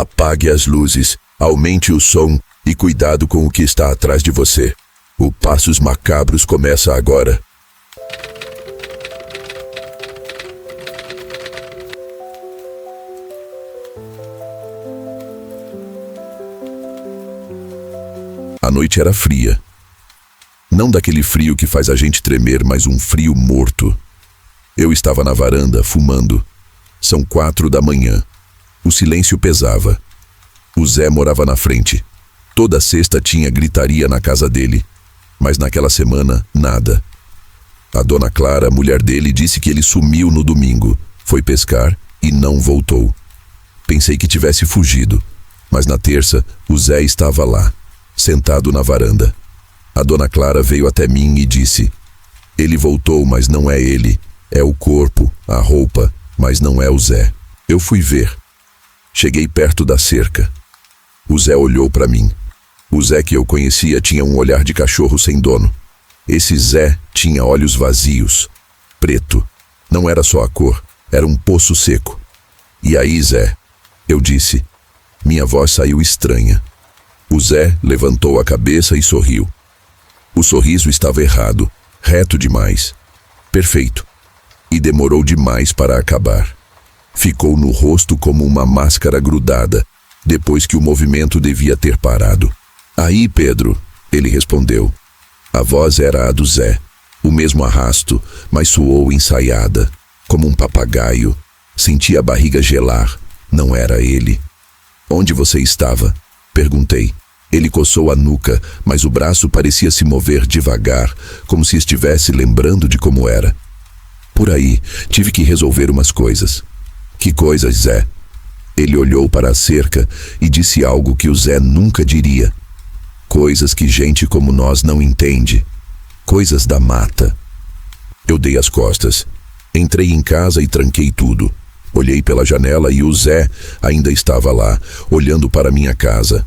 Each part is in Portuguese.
Apague as luzes, aumente o som e cuidado com o que está atrás de você. O Passos Macabros começa agora. A noite era fria. Não daquele frio que faz a gente tremer, mas um frio morto. Eu estava na varanda, fumando. São 4 da manhã. O silêncio pesava. O Zé morava na frente. Toda sexta tinha gritaria na casa dele. Mas naquela semana, nada. A dona Clara, mulher dele, disse que ele sumiu no domingo. Foi pescar e não voltou. Pensei que tivesse fugido. Mas na terça, o Zé estava lá, sentado na varanda. A dona Clara veio até mim e disse: ele voltou, mas não é ele. É o corpo, a roupa, mas não é o Zé. Eu fui ver. Cheguei perto da cerca. O Zé olhou para mim. O Zé que eu conhecia tinha um olhar de cachorro sem dono. Esse Zé tinha olhos vazios, preto. Não era só a cor, era um poço seco. E aí, Zé? Eu disse. Minha voz saiu estranha. O Zé levantou a cabeça e sorriu. O sorriso estava errado, reto demais. Perfeito. E demorou demais para acabar. Ficou no rosto como uma máscara grudada, depois que o movimento devia ter parado. Aí, Pedro, ele respondeu. A voz era a do Zé, o mesmo arrasto, mas soou ensaiada, como um papagaio. Senti a barriga gelar. Não era ele. Onde você estava? Perguntei. Ele coçou a nuca, mas o braço parecia se mover devagar, como se estivesse lembrando de como era. Por aí, tive que resolver umas coisas. Que coisas, Zé? Ele olhou para a cerca e disse algo que o Zé nunca diria. Coisas que gente como nós não entende. Coisas da mata. Eu dei as costas. Entrei em casa e tranquei tudo. Olhei pela janela e o Zé ainda estava lá, olhando para minha casa.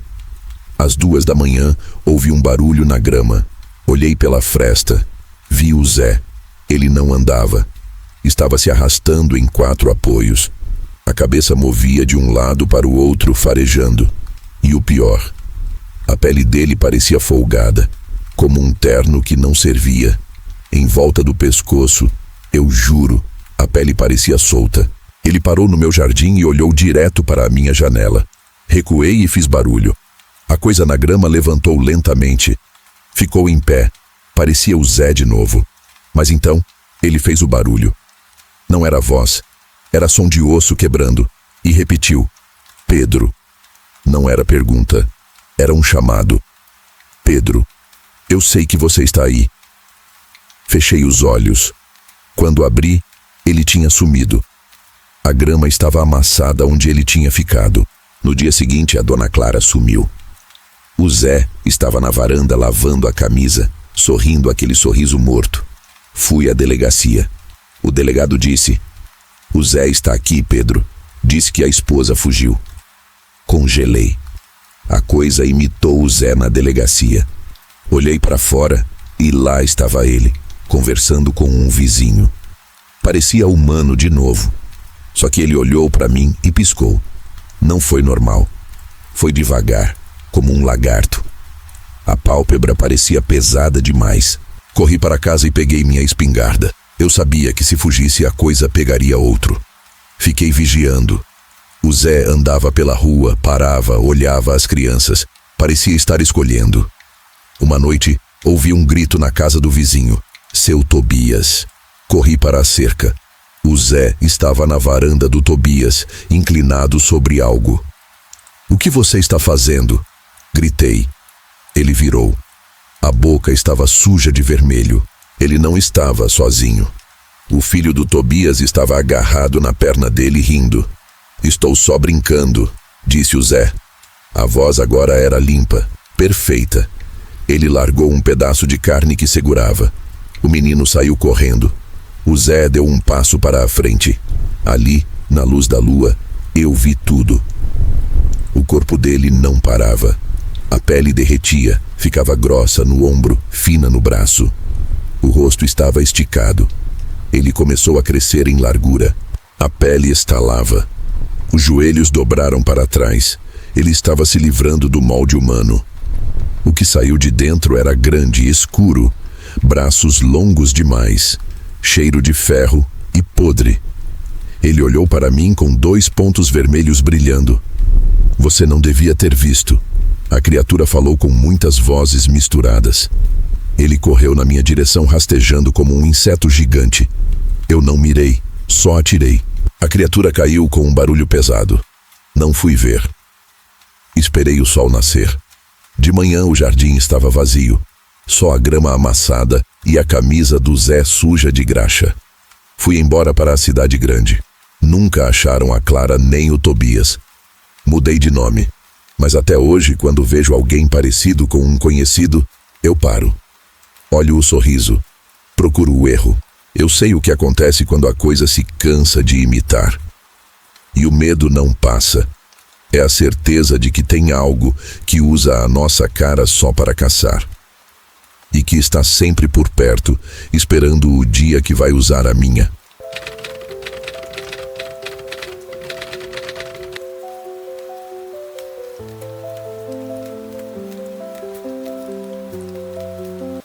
Às 2 da manhã, ouvi um barulho na grama. Olhei pela fresta. Vi o Zé. Ele não andava. Estava se arrastando em 4 apoios. A cabeça movia de um lado para o outro, farejando. E o pior, a pele dele parecia folgada, como um terno que não servia. Em volta do pescoço, eu juro, a pele parecia solta. Ele parou no meu jardim e olhou direto para a minha janela. Recuei e fiz barulho. A coisa na grama levantou lentamente. Ficou em pé. Parecia o Zé de novo. Mas então, ele fez o barulho. Não era voz. Era som de osso quebrando. E repetiu. Pedro. Não era pergunta. Era um chamado. Pedro, eu sei que você está aí. Fechei os olhos. Quando abri, ele tinha sumido. A grama estava amassada onde ele tinha ficado. No dia seguinte, a dona Clara sumiu. O Zé estava na varanda lavando a camisa, sorrindo aquele sorriso morto. Fui à delegacia. O delegado disse: o Zé está aqui, Pedro. Disse que a esposa fugiu. Congelei. A coisa imitou o Zé na delegacia. Olhei para fora e lá estava ele, conversando com um vizinho. Parecia humano de novo. Só que ele olhou para mim e piscou. Não foi normal. Foi devagar, como um lagarto. A pálpebra parecia pesada demais. Corri para casa e peguei minha espingarda. Eu sabia que se fugisse a coisa pegaria outro. Fiquei vigiando. O Zé andava pela rua, parava, olhava as crianças. Parecia estar escolhendo. Uma noite, ouvi um grito na casa do vizinho. Seu Tobias. Corri para a cerca. O Zé estava na varanda do Tobias, inclinado sobre algo. O que você está fazendo? Gritei. Ele virou. A boca estava suja de vermelho. Ele não estava sozinho. O filho do Tobias estava agarrado na perna dele, rindo. Estou só brincando, disse o Zé. A voz agora era limpa, perfeita. Ele largou um pedaço de carne que segurava. O menino saiu correndo. O Zé deu um passo para a frente. Ali, na luz da lua, eu vi tudo. O corpo dele não parava. A pele derretia, ficava grossa no ombro, fina no braço. O rosto estava esticado. Ele começou a crescer em largura. A pele estalava. Os joelhos dobraram para trás. Ele estava se livrando do molde humano. O que saiu de dentro era grande e escuro, braços longos demais, cheiro de ferro e podre. Ele olhou para mim com 2 pontos vermelhos brilhando. Você não devia ter visto. A criatura falou com muitas vozes misturadas. Ele correu na minha direção rastejando como um inseto gigante. Eu não mirei, só atirei. A criatura caiu com um barulho pesado. Não fui ver. Esperei o sol nascer. De manhã o jardim estava vazio. Só a grama amassada e a camisa do Zé suja de graxa. Fui embora para a cidade grande. Nunca acharam a Clara nem o Tobias. Mudei de nome. Mas até hoje, quando vejo alguém parecido com um conhecido, eu paro. Olho o sorriso. Procuro o erro. Eu sei o que acontece quando a coisa se cansa de imitar. E o medo não passa. É a certeza de que tem algo que usa a nossa cara só para caçar. E que está sempre por perto, esperando o dia que vai usar a minha.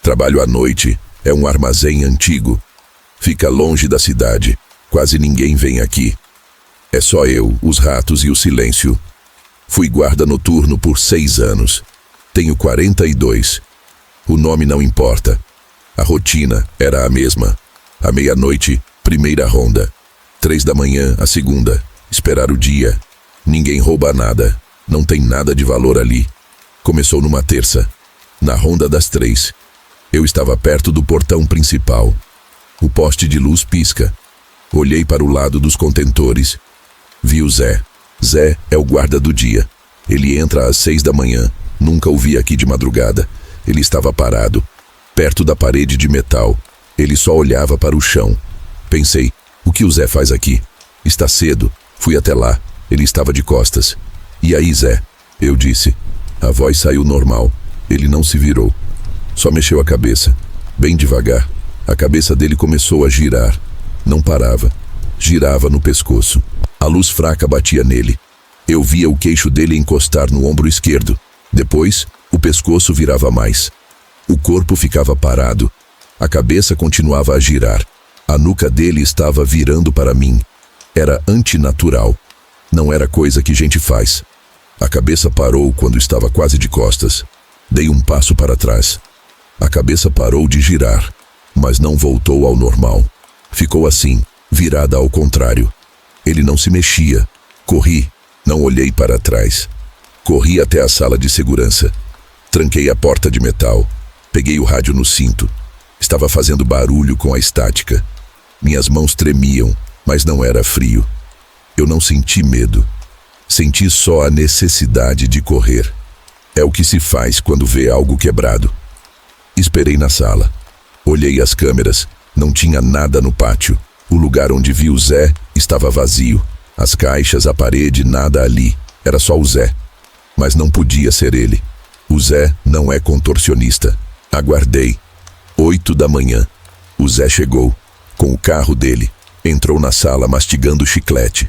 Trabalho à noite, é um armazém antigo. Fica longe da cidade, quase ninguém vem aqui. É só eu, os ratos e o silêncio. Fui guarda noturno por 6 anos. Tenho 42. O nome não importa. A rotina era a mesma. À meia-noite, primeira ronda. 3 da manhã, a segunda. Esperar o dia. Ninguém rouba nada. Não tem nada de valor ali. Começou numa terça. Na ronda das 3. Eu estava perto do portão principal. O poste de luz pisca. Olhei para o lado dos contentores. Vi o Zé. Zé é o guarda do dia. Ele entra às 6 da manhã. Nunca o vi aqui de madrugada. Ele estava parado, perto da parede de metal. Ele só olhava para o chão. Pensei, o que o Zé faz aqui? Está cedo. Fui até lá. Ele estava de costas. E aí, Zé? Eu disse. A voz saiu normal. Ele não se virou. Só mexeu a cabeça. Bem devagar. A cabeça dele começou a girar. Não parava. Girava no pescoço. A luz fraca batia nele. Eu via o queixo dele encostar no ombro esquerdo. Depois, o pescoço virava mais. O corpo ficava parado. A cabeça continuava a girar. A nuca dele estava virando para mim. Era antinatural. Não era coisa que gente faz. A cabeça parou quando estava quase de costas. Dei um passo para trás. A cabeça parou de girar, mas não voltou ao normal. Ficou assim, virada ao contrário. Ele não se mexia. Corri, não olhei para trás. Corri até a sala de segurança. Tranquei a porta de metal. Peguei o rádio no cinto. Estava fazendo barulho com a estática. Minhas mãos tremiam, mas não era frio. Eu não senti medo. Senti só a necessidade de correr. É o que se faz quando vê algo quebrado. Esperei na sala. Olhei as câmeras. Não tinha nada no pátio. O lugar onde vi o Zé estava vazio. As caixas, a parede, nada ali. Era só o Zé. Mas não podia ser ele. O Zé não é contorcionista. Aguardei. 8 da manhã. O Zé chegou, com o carro dele. Entrou na sala mastigando chiclete.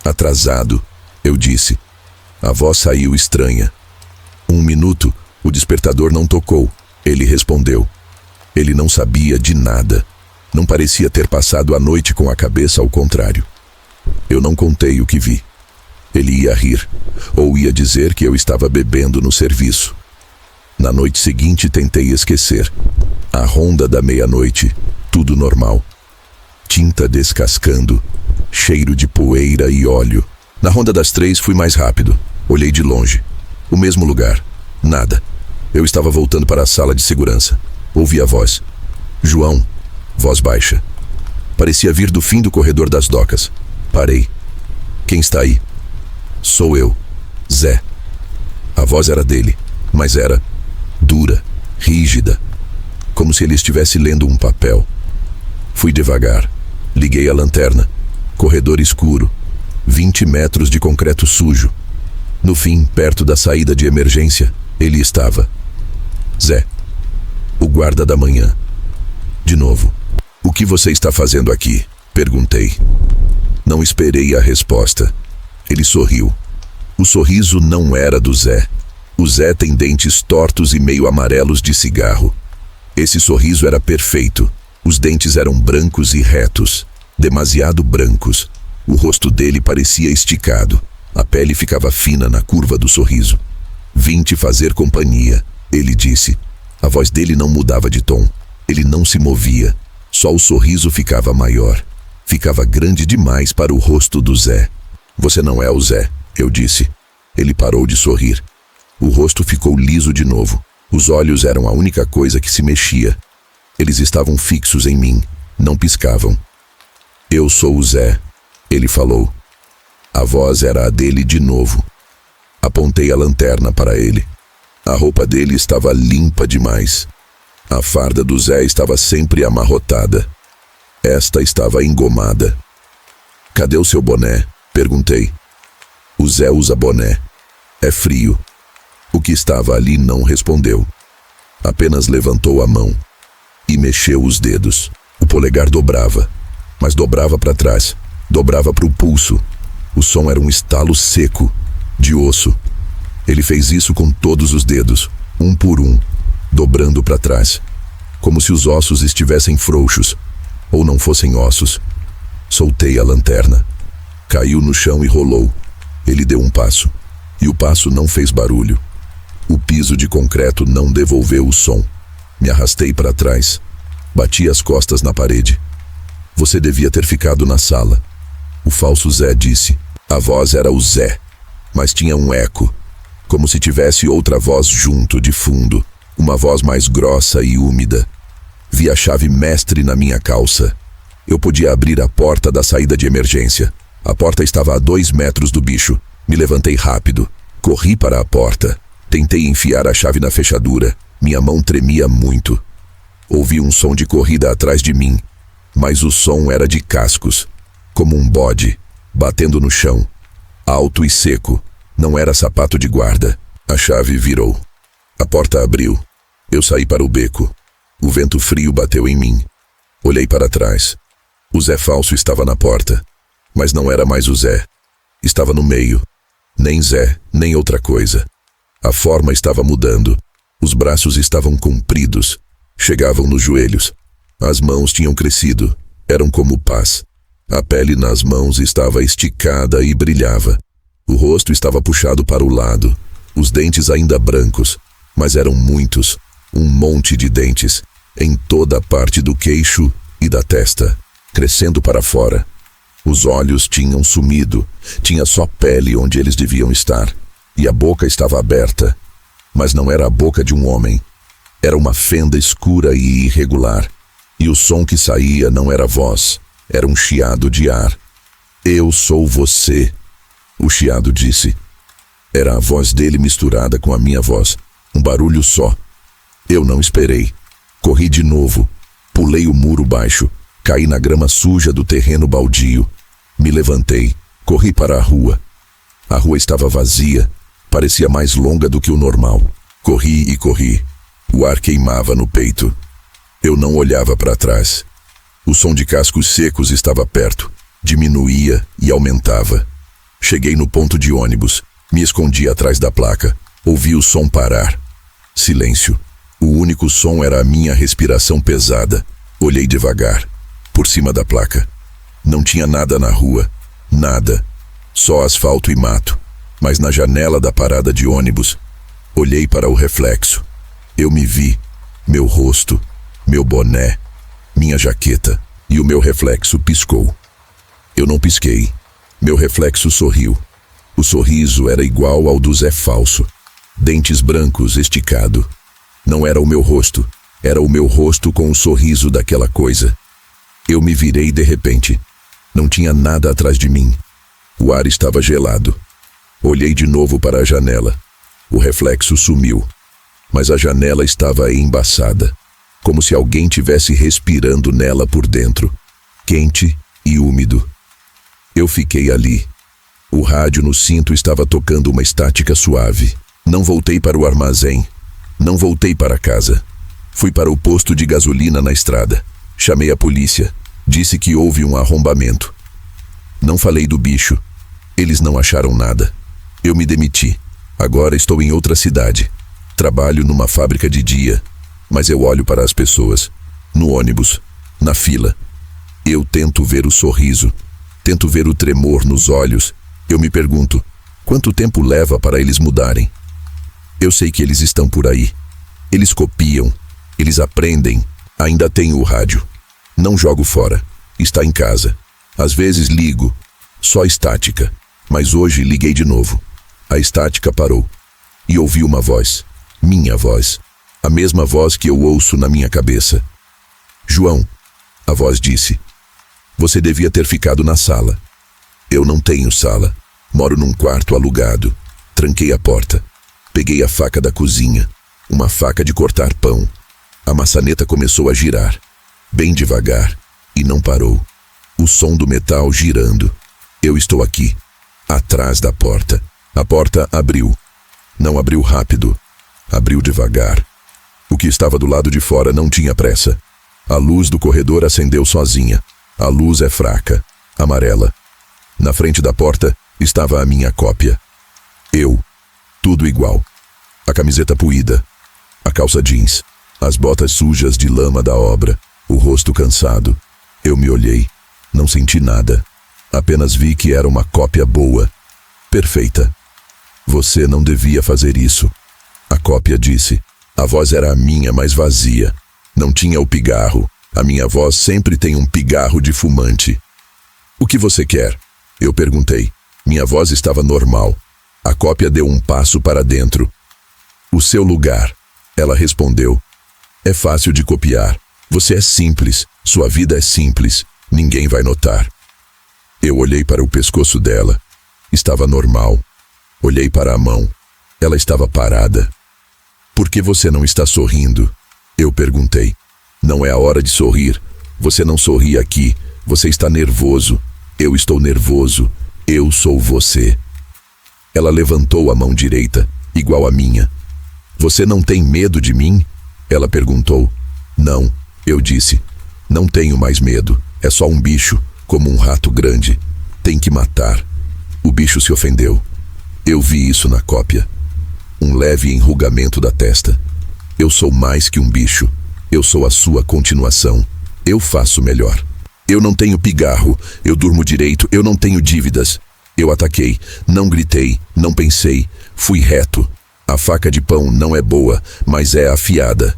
Atrasado, eu disse. A voz saiu estranha. 1 minuto, o despertador não tocou. Ele respondeu. Ele não sabia de nada. Não parecia ter passado a noite com a cabeça ao contrário. Eu não contei o que vi. Ele ia rir, ou ia dizer que eu estava bebendo no serviço. Na noite seguinte tentei esquecer. A ronda da meia-noite, tudo normal. Tinta descascando, cheiro de poeira e óleo. Na ronda das 3 fui mais rápido. Olhei de longe. O mesmo lugar. Nada. Eu estava voltando para a sala de segurança. Ouvi a voz. João. Voz baixa. Parecia vir do fim do corredor das docas. Parei. Quem está aí? Sou eu. Zé. A voz era dele, mas era dura, rígida, como se ele estivesse lendo um papel. Fui devagar. Liguei a lanterna. Corredor escuro. 20 metros de concreto sujo. No fim, perto da saída de emergência, ele estava. Zé. O guarda da manhã. De novo. O que você está fazendo aqui? Perguntei. Não esperei a resposta. Ele sorriu. O sorriso não era do Zé. O Zé tem dentes tortos e meio amarelos de cigarro. Esse sorriso era perfeito. Os dentes eram brancos e retos, demasiado brancos. O rosto dele parecia esticado. A pele ficava fina na curva do sorriso. "Vim te fazer companhia", ele disse. A voz dele não mudava de tom. Ele não se movia. Só o sorriso ficava maior. Ficava grande demais para o rosto do Zé. "Você não é o Zé", eu disse. Ele parou de sorrir. O rosto ficou liso de novo. Os olhos eram a única coisa que se mexia. Eles estavam fixos em mim, não piscavam. "Eu sou o Zé", ele falou. A voz era a dele de novo. Apontei a lanterna para ele. A roupa dele estava limpa demais. A farda do Zé estava sempre amarrotada. Esta estava engomada. "Cadê o seu boné?", perguntei. "O Zé usa boné. É frio." O que estava ali não respondeu. Apenas levantou a mão e mexeu os dedos. O polegar dobrava, mas dobrava para trás, dobrava para o pulso. O som era um estalo seco, de osso. Ele fez isso com todos os dedos, um por um, dobrando para trás, como se os ossos estivessem frouxos, ou não fossem ossos. Soltei a lanterna. Caiu no chão e rolou. Ele deu um passo, e o passo não fez barulho. O piso de concreto não devolveu o som. Me arrastei para trás. Bati as costas na parede. "Você devia ter ficado na sala", o falso Zé disse. A voz era o Zé, mas tinha um eco, como se tivesse outra voz junto, de fundo, uma voz mais grossa e úmida. Vi a chave mestre na minha calça. Eu podia abrir a porta da saída de emergência. A porta estava a 2 metros do bicho. Me levantei rápido. Corri para a porta. Tentei enfiar a chave na fechadura. Minha mão tremia muito. Ouvi um som de corrida atrás de mim, mas o som era de cascos, como um bode, batendo no chão, alto e seco. Não era sapato de guarda. A chave virou. A porta abriu. Eu saí para o beco. O vento frio bateu em mim. Olhei para trás. O Zé falso estava na porta, mas não era mais o Zé. Estava no meio. Nem Zé, nem outra coisa. A forma estava mudando. Os braços estavam compridos. Chegavam nos joelhos. As mãos tinham crescido. Eram como pás. A pele nas mãos estava esticada e brilhava. O rosto estava puxado para o lado. Os dentes ainda brancos, mas eram muitos. Um monte de dentes, em toda a parte do queixo e da testa, crescendo para fora. Os olhos tinham sumido. Tinha só pele onde eles deviam estar. E a boca estava aberta, mas não era a boca de um homem. Era uma fenda escura e irregular. E o som que saía não era voz, era um chiado de ar. "Eu sou você", o chiado disse. Era a voz dele misturada com a minha voz, um barulho só. Eu não esperei. Corri de novo. Pulei o muro baixo. Caí na grama suja do terreno baldio. Me levantei. Corri para a rua. A rua estava vazia. Parecia mais longa do que o normal. Corri e corri. O ar queimava no peito. Eu não olhava para trás. O som de cascos secos estava perto. Diminuía e aumentava. Cheguei no ponto de ônibus. Me escondi atrás da placa. Ouvi o som parar. Silêncio. O único som era a minha respiração pesada. Olhei devagar. Por cima da placa. Não tinha nada na rua. Nada. Só asfalto e mato. Mas na janela da parada de ônibus, olhei para o reflexo. Eu me vi. Meu rosto. Meu boné. Minha jaqueta. E o meu reflexo piscou. Eu não pisquei. Meu reflexo sorriu. O sorriso era igual ao do Zé falso. Dentes brancos, esticado. Não era o meu rosto. Era o meu rosto com o sorriso daquela coisa. Eu me virei de repente. Não tinha nada atrás de mim. O ar estava gelado. Olhei de novo para a janela. O reflexo sumiu. Mas a janela estava embaçada, como se alguém tivesse respirando nela por dentro, quente e úmido. Eu fiquei ali. O rádio no cinto estava tocando uma estática suave. Não voltei para o armazém. Não voltei para casa. Fui para o posto de gasolina na estrada. Chamei a polícia. Disse que houve um arrombamento. Não falei do bicho. Eles não acharam nada. Eu me demiti. Agora estou em outra cidade. Trabalho numa fábrica de dia, mas eu olho para as pessoas, no ônibus, na fila. Eu tento ver o sorriso, tento ver o tremor nos olhos. Eu me pergunto, quanto tempo leva para eles mudarem? Eu sei que eles estão por aí. Eles copiam, eles aprendem. Ainda tenho o rádio. Não jogo fora. Está em casa. Às vezes ligo. Só estática. Mas hoje liguei de novo. A estática parou. E ouvi uma voz. Minha voz. A mesma voz que eu ouço na minha cabeça. João, a voz disse. Você devia ter ficado na sala. Eu não tenho sala. Moro num quarto alugado. Tranquei a porta. Peguei a faca da cozinha. Uma faca de cortar pão. A maçaneta começou a girar. Bem devagar. E não parou. O som do metal girando. Eu estou aqui. Atrás da porta. A porta abriu. Não abriu rápido. Abriu devagar. O que estava do lado de fora não tinha pressa. A luz do corredor acendeu sozinha. A luz é fraca, amarela. Na frente da porta estava a minha cópia. Eu. Tudo igual. A camiseta puída. A calça jeans. As botas sujas de lama da obra. O rosto cansado. Eu me olhei. Não senti nada. Apenas vi que era uma cópia boa. Perfeita. Você não devia fazer isso. A cópia disse. A voz era a minha, mas vazia. Não tinha o pigarro. A minha voz sempre tem um pigarro de fumante. O que você quer? Eu perguntei. Minha voz estava normal. A cópia deu um passo para dentro. O seu lugar. Ela respondeu. É fácil de copiar. Você é simples. Sua vida é simples. Ninguém vai notar. Eu olhei para o pescoço dela. Estava normal. Olhei para a mão. Ela estava parada. Por que você não está sorrindo? Eu perguntei. Não é a hora de sorrir. Você não sorri aqui. Você está nervoso. Eu estou nervoso. Eu sou você. Ela levantou a mão direita, igual a minha. Você não tem medo de mim? Ela perguntou. Não, eu disse. Não tenho mais medo. É só um bicho, como um rato grande. Tem que matar. O bicho se ofendeu. Eu vi isso na cópia. Um leve enrugamento da testa. Eu sou mais que um bicho. Eu sou a sua continuação. Eu faço melhor. Eu não tenho pigarro. Eu durmo direito. Eu não tenho dívidas. Eu ataquei. Não gritei. Não pensei. Fui reto. A faca de pão não é boa, mas é afiada.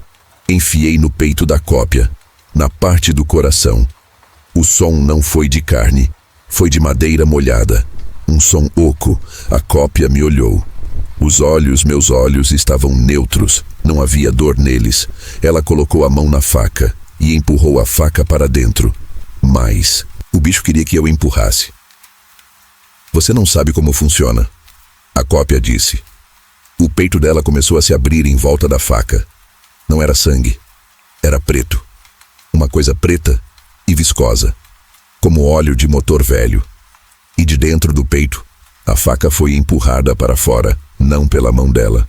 Enfiei no peito da cópia. Na parte do coração. O som não foi de carne. Foi de madeira molhada. Um som oco. A cópia me olhou. Meus olhos estavam neutros. Não havia dor neles. Ela colocou a mão na faca e empurrou a faca para dentro. Mas o bicho queria que eu empurrasse. Você não sabe como funciona. A cópia disse. O peito dela começou a se abrir em volta da faca. Não era sangue. Era preto. Uma coisa preta e viscosa. Como óleo de motor velho. E de dentro do peito, a faca foi empurrada para fora, não pela mão dela.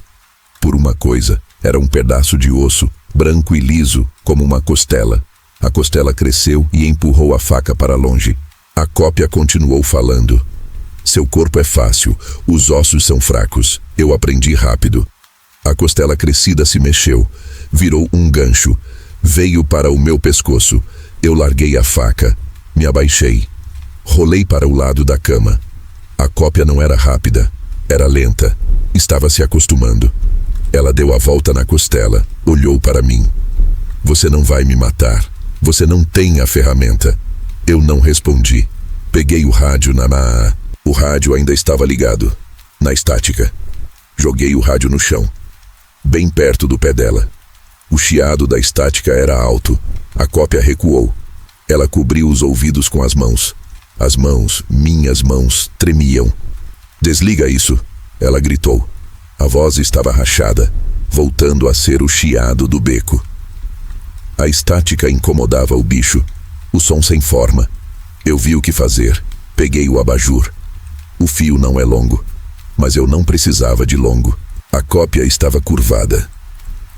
Por uma coisa, era um pedaço de osso, branco e liso, como uma costela. A costela cresceu e empurrou a faca para longe. A cópia continuou falando. Seu corpo é fácil, os ossos são fracos. Eu aprendi rápido. A costela crescida se mexeu, virou um gancho, veio para o meu pescoço. Eu larguei a faca, me abaixei. Rolei para o lado da cama. A cópia não era rápida, era lenta. Estava se acostumando. Ela deu a volta na costela, olhou para mim. Você não vai me matar. Você não tem a ferramenta. Eu não respondi. Peguei o rádio O rádio ainda estava ligado, na estática. Joguei o rádio no chão, bem perto do pé dela. O chiado da estática era alto. A cópia recuou. Ela cobriu os ouvidos com as mãos. As mãos, minhas mãos, tremiam. Desliga isso, ela gritou. A voz estava rachada, voltando a ser o chiado do beco. A estática incomodava o bicho, o som sem forma. Eu vi o que fazer. Peguei o abajur. O fio não é longo, mas eu não precisava de longo. A cópia estava curvada.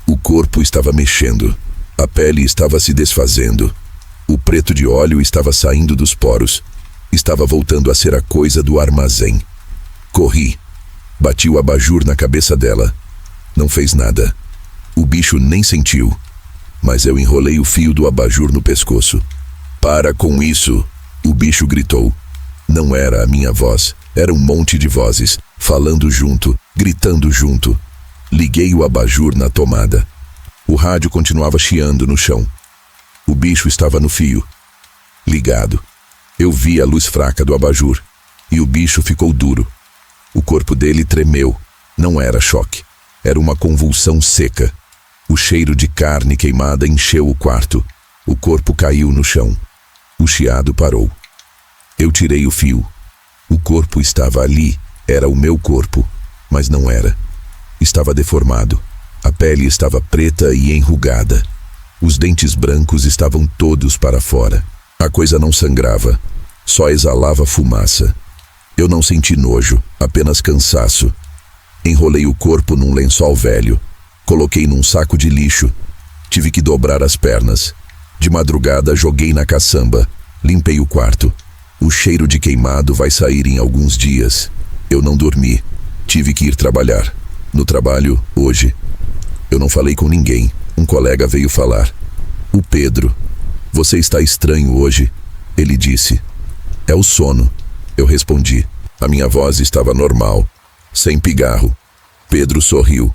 O corpo estava mexendo. A pele estava se desfazendo. O preto de óleo estava saindo dos poros. Estava voltando a ser a coisa do armazém. Corri. Bati o abajur na cabeça dela. Não fez nada. O bicho nem sentiu. Mas eu enrolei o fio do abajur no pescoço. Para com isso! O bicho gritou. Não era a minha voz. Era um monte de vozes, falando junto, gritando junto. Liguei o abajur na tomada. O rádio continuava chiando no chão. O bicho estava no fio. Ligado. Eu vi a luz fraca do abajur. E o bicho ficou duro. O corpo dele tremeu. Não era choque. Era uma convulsão seca. O cheiro de carne queimada encheu o quarto. O corpo caiu no chão. O chiado parou. Eu tirei o fio. O corpo estava ali. Era o meu corpo. Mas não era. Estava deformado. A pele estava preta e enrugada. Os dentes brancos estavam todos para fora. A coisa não sangrava. Só exalava fumaça. Eu não senti nojo, apenas cansaço. Enrolei o corpo num lençol velho. Coloquei num saco de lixo. Tive que dobrar as pernas. De madrugada, joguei na caçamba. Limpei o quarto. O cheiro de queimado vai sair em alguns dias. Eu não dormi. Tive que ir trabalhar. No trabalho, hoje. Eu não falei com ninguém. Um colega veio falar. O Pedro. Você está estranho hoje? Ele disse. É o sono. Eu respondi. A minha voz estava normal, sem pigarro. Pedro sorriu.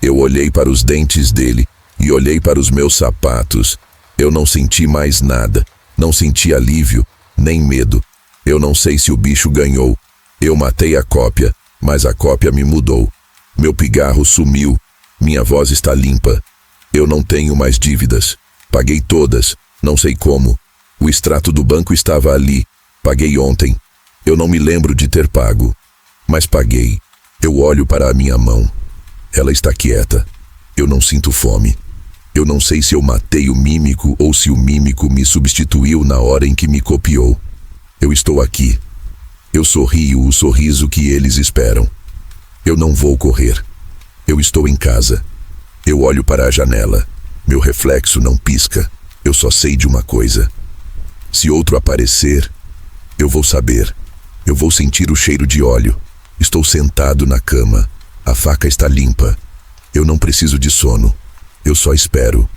Eu olhei para os dentes dele e olhei para os meus sapatos. Eu não senti mais nada. Não senti alívio, nem medo. Eu não sei se o bicho ganhou. Eu matei a cópia, mas a cópia me mudou. Meu pigarro sumiu. Minha voz está limpa. Eu não tenho mais dívidas. Paguei todas, não sei como. O extrato do banco estava ali. Paguei ontem. Eu não me lembro de ter pago. Mas paguei. Eu olho para a minha mão. Ela está quieta. Eu não sinto fome. Eu não sei se eu matei o mímico ou se o mímico me substituiu na hora em que me copiou. Eu estou aqui. Eu sorrio o sorriso que eles esperam. Eu não vou correr. Eu estou em casa. Eu olho para a janela. Meu reflexo não pisca. Eu só sei de uma coisa. Se outro aparecer, eu vou saber. Eu vou sentir o cheiro de óleo. Estou sentado na cama. A faca está limpa. Eu não preciso de sono. Eu só espero.